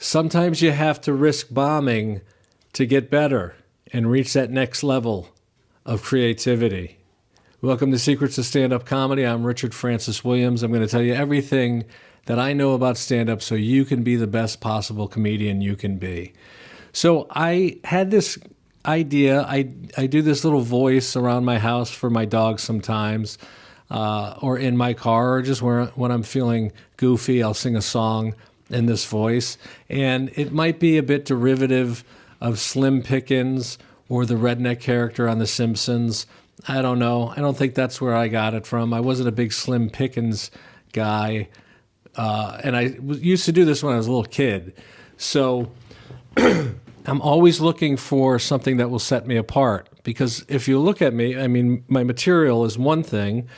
Sometimes you have to risk bombing to get better and reach that next level of creativity. Welcome to Secrets of Stand-Up Comedy. I'm Richard Francis Williams. I'm going to tell you everything that I know about stand-up so you can be the best possible comedian you can be. So I had this idea. I do this little voice around my house for my dog sometimes, or in my car, or just when I'm feeling goofy, I'll sing a song in this voice. And it might be a bit derivative of Slim Pickens or the redneck character on The Simpsons. I don't know. I don't think that's where I got it from. I wasn't a big Slim Pickens guy. And I used to do this when I was a little kid. So I'm always looking for something that will set me apart. Because if you look at me, I mean, my material is one thing,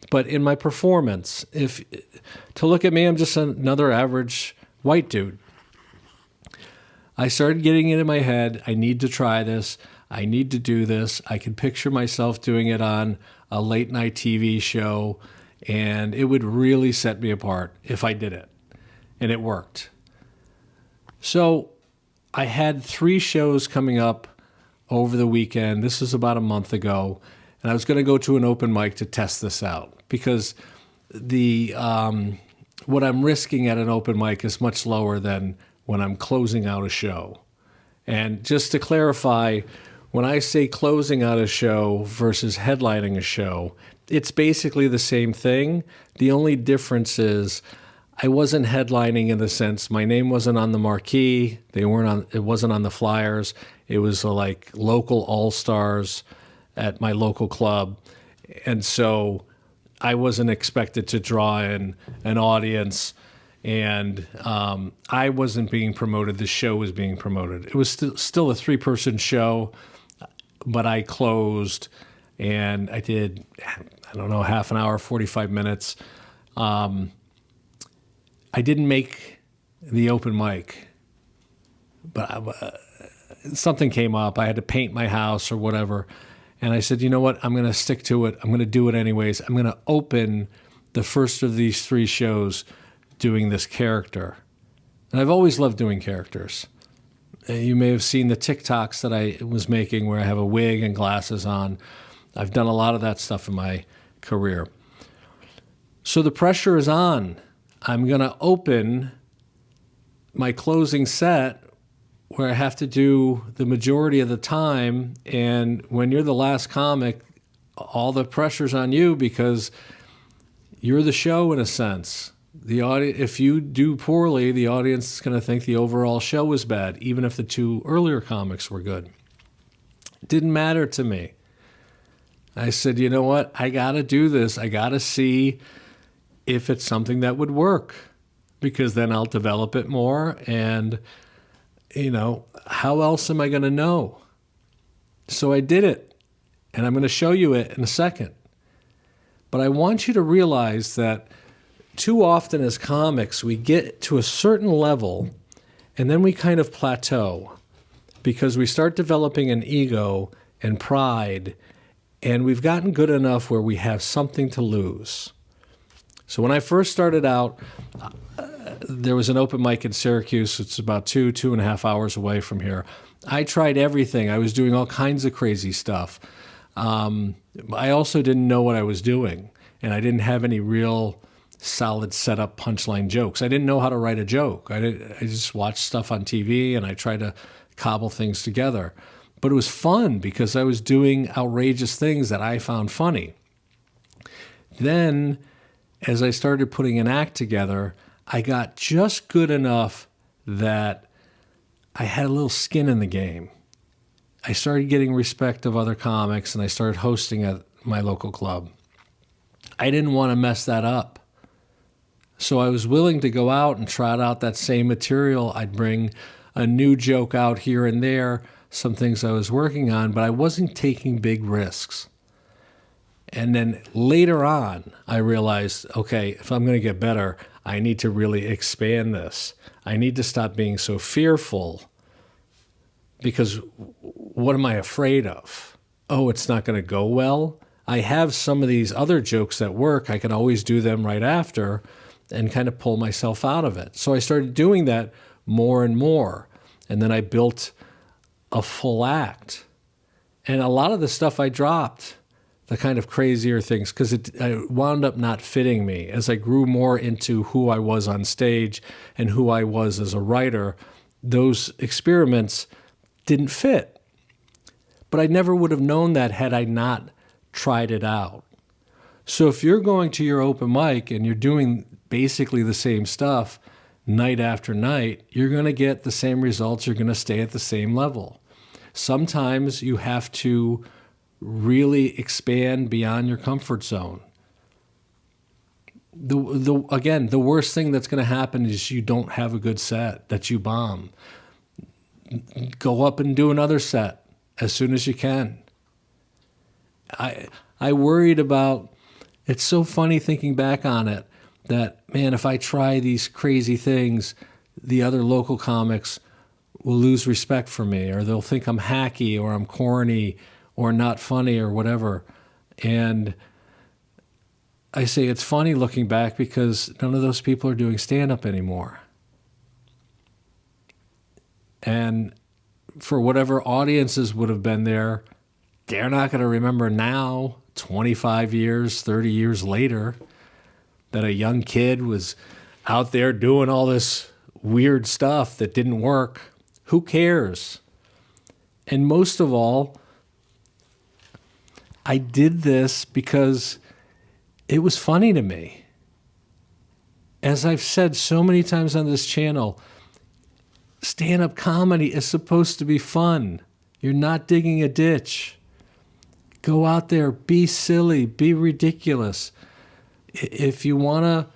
but in my performance, to look at me, I'm just another average white dude. I started getting it in my head. I need to try this. I need to do this. I can picture myself doing it on a late night TV show, and it would really set me apart if I did it. And it worked. So I had 3 shows coming up over the weekend. This was about a month ago. And I was going to go to an open mic to test this out because what I'm risking at an open mic is much lower than when I'm closing out a show. And just to clarify, when I say closing out a show versus headlining a show, it's basically the same thing. The only difference is I wasn't headlining in the sense my name wasn't on the marquee. It wasn't on the flyers. It was like local all-stars at my local club. And so I wasn't expected to draw in an audience, and I wasn't being promoted. The show was being promoted. It was still a 3-person show, but I closed, and I did, I don't know, half an hour, 45 minutes. I didn't make the open mic, but something came up. I had to paint my house or whatever. And I said, you know what? I'm going to stick to it. I'm going to do it anyways. I'm going to open the first of these 3 shows doing this character. And I've always loved doing characters. You may have seen the TikToks that I was making where I have a wig and glasses on. I've done a lot of that stuff in my career. So the pressure is on. I'm going to open my closing set where I have to do the majority of the time. And when you're the last comic, all the pressure's on you because you're the show in a sense. The audience, if you do poorly, the audience is going to think the overall show was bad, even if the 2 earlier comics were good. It didn't matter to me. I said, you know what? I got to do this. I got to see if it's something that would work, because then I'll develop it more. And, you know, how else am I going to know? So I did it, and I'm going to show you it in a second. But I want you to realize that too often as comics, we get to a certain level, and then we kind of plateau because we start developing an ego and pride, and we've gotten good enough where we have something to lose. So when I first started out, there was an open mic in Syracuse. It's about 2.5 hours away from here. I tried everything. I was doing all kinds of crazy stuff. I also didn't know what I was doing, and I didn't have any real solid setup punchline jokes. I didn't know how to write a joke. I just watched stuff on TV, and I tried to cobble things together. But it was fun because I was doing outrageous things that I found funny. Then, as I started putting an act together, I got just good enough that I had a little skin in the game. I started getting respect of other comics, and I started hosting at my local club. I didn't want to mess that up. So I was willing to go out and trot out that same material. I'd bring a new joke out here and there, some things I was working on, but I wasn't taking big risks. And then later on, I realized, okay, if I'm going to get better, I need to really expand this. I need to stop being so fearful, because what am I afraid of? Oh, it's not going to go well? I have some of these other jokes that work. I can always do them right after and kind of pull myself out of it. So I started doing that more and more. And then I built a full act. And a lot of the stuff I dropped, the kind of crazier things, because it wound up not fitting me. As I grew more into who I was on stage and who I was as a writer, those experiments didn't fit. But I never would have known that had I not tried it out. So if you're going to your open mic and you're doing basically the same stuff night after night, you're going to get the same results. You're going to stay at the same level. Sometimes you have to really expand beyond your comfort zone. Again, the worst thing that's going to happen is you don't have a good set, that you bomb. Go up and do another set as soon as you can. I worried about, it's so funny thinking back on it, that, man, if I try these crazy things, the other local comics will lose respect for me, or they'll think I'm hacky, or I'm corny, or not funny, or whatever. And I say it's funny looking back because none of those people are doing stand-up anymore. And for whatever audiences would have been there, they're not going to remember now, 25 years, 30 years later, that a young kid was out there doing all this weird stuff that didn't work. Who cares? And most of all, I did this because it was funny to me. As I've said so many times on this channel, stand-up comedy is supposed to be fun. You're not digging a ditch. Go out there, be silly, be ridiculous. If you want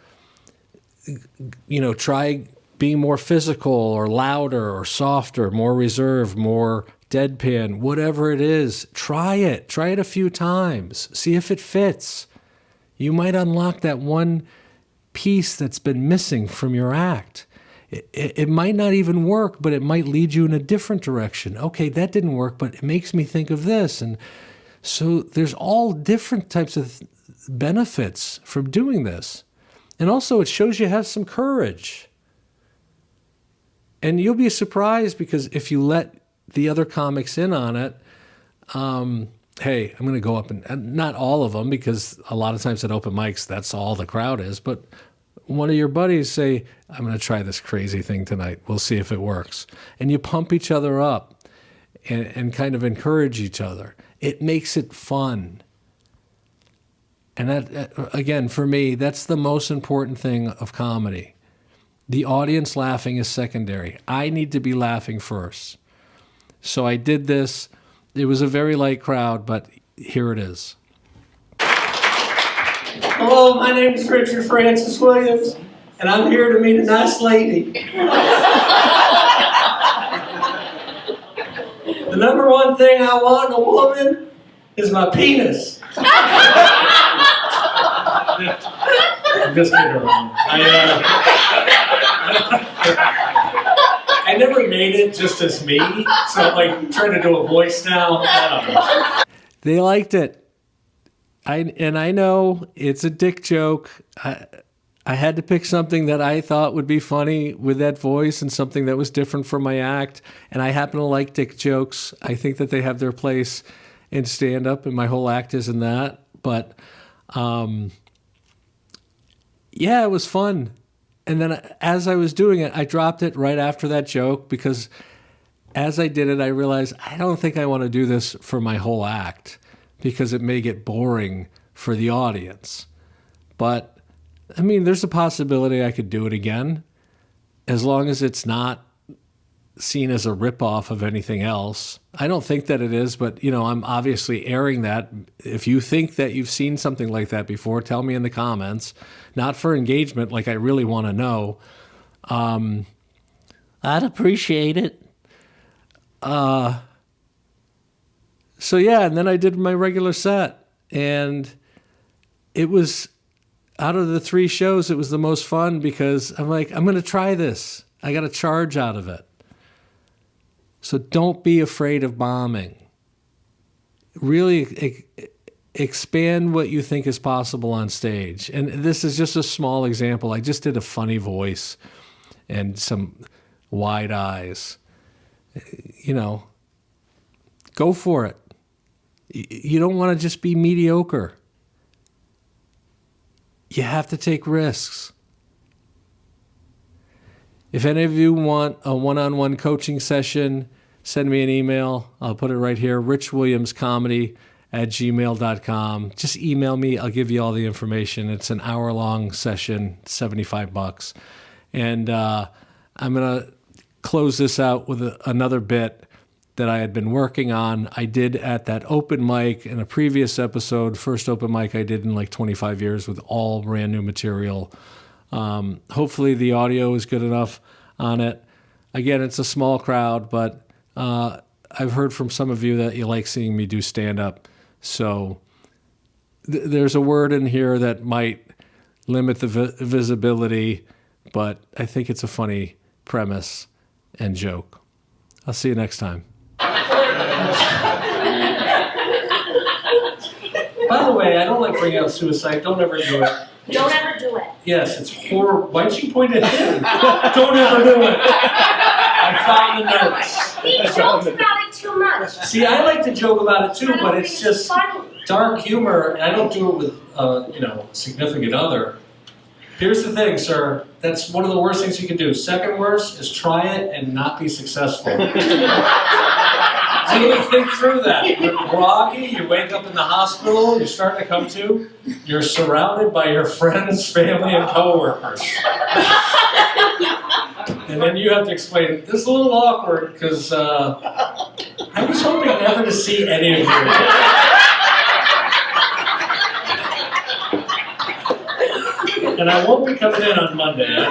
to, try being more physical or louder or softer, more reserved, more deadpan, whatever it is, try it. Try it a few times. See if it fits. You might unlock that one piece that's been missing from your act. It might not even work, but it might lead you in a different direction. Okay, that didn't work, but it makes me think of this. And so there's all different types of benefits from doing this. And also it shows you have some courage. And you'll be surprised because if you let the other comics in on it, hey, I'm going to go up and not all of them, because a lot of times at open mics, that's all the crowd is. But one of your buddies say, I'm going to try this crazy thing tonight. We'll see if it works. And you pump each other up and kind of encourage each other. It makes it fun. And that, again, for me, that's the most important thing of comedy. The audience laughing is secondary. I need to be laughing first. So I did this. It was a very light crowd, but here it is. Hello, my name is Richard Francis Williams, and I'm here to meet a nice lady. The number one thing I want in a woman is my penis. I'm just kidding around. I never made it just as me, so I'm like trying to do a voice now. I don't know. They liked it. I know it's a dick joke. I had to pick something that I thought would be funny with that voice and something that was different from my act. And I happen to like dick jokes. I think that they have their place in stand-up, and my whole act is in that. But yeah, it was fun. And then as I was doing it, I dropped it right after that joke, because as I did it, I realized I don't think I want to do this for my whole act, because it may get boring for the audience. But, I mean, there's a possibility I could do it again, as long as it's not seen as a ripoff of anything else. I don't think that it is, but, I'm obviously airing that. If you think that you've seen something like that before, tell me in the comments. Not for engagement, like I really want to know. I'd appreciate it. So yeah, and then I did my regular set, and it was, out of the 3 shows, it was the most fun, because I'm like, I'm going to try this. I got a charge out of it. So don't be afraid of bombing. Really expand what you think is possible on stage. And this is just a small example. I just did a funny voice and some wide eyes. You know, go for it. You don't want to just be mediocre. You have to take risks. If any of you want a one-on-one coaching session, send me an email. I'll put it right here, richwilliamscomedy@gmail.com. Just email me. I'll give you all the information. It's an hour-long session, $75. And I'm going to close this out with another bit that I had been working on. I did at that open mic in a previous episode, first open mic I did in like 25 years with all brand new material. Hopefully the audio is good enough on it. Again, it's a small crowd, but I've heard from some of you that you like seeing me do stand-up. So there's a word in here that might limit the visibility, but I think it's a funny premise and joke. I'll see you next time. By the way, I don't like bringing out suicide. Don't ever do it. Don't ever do it. Yes, it's horrible. Why'd you point at him? Don't ever do it. I found the notes. He jokes about it too much. See, I like to joke about it too, but it's just funny. dark humor, and I don't do it with, a significant other. Here's the thing, sir. That's one of the worst things you can do. Second worst is try it and not be successful. I didn't think through that. You're groggy, you wake up in the hospital, you're starting to come to, you're surrounded by your friends, family, and coworkers. And then you have to explain, this is a little awkward because I was hoping never to see any of you again. And I won't be coming in on Monday. Yeah,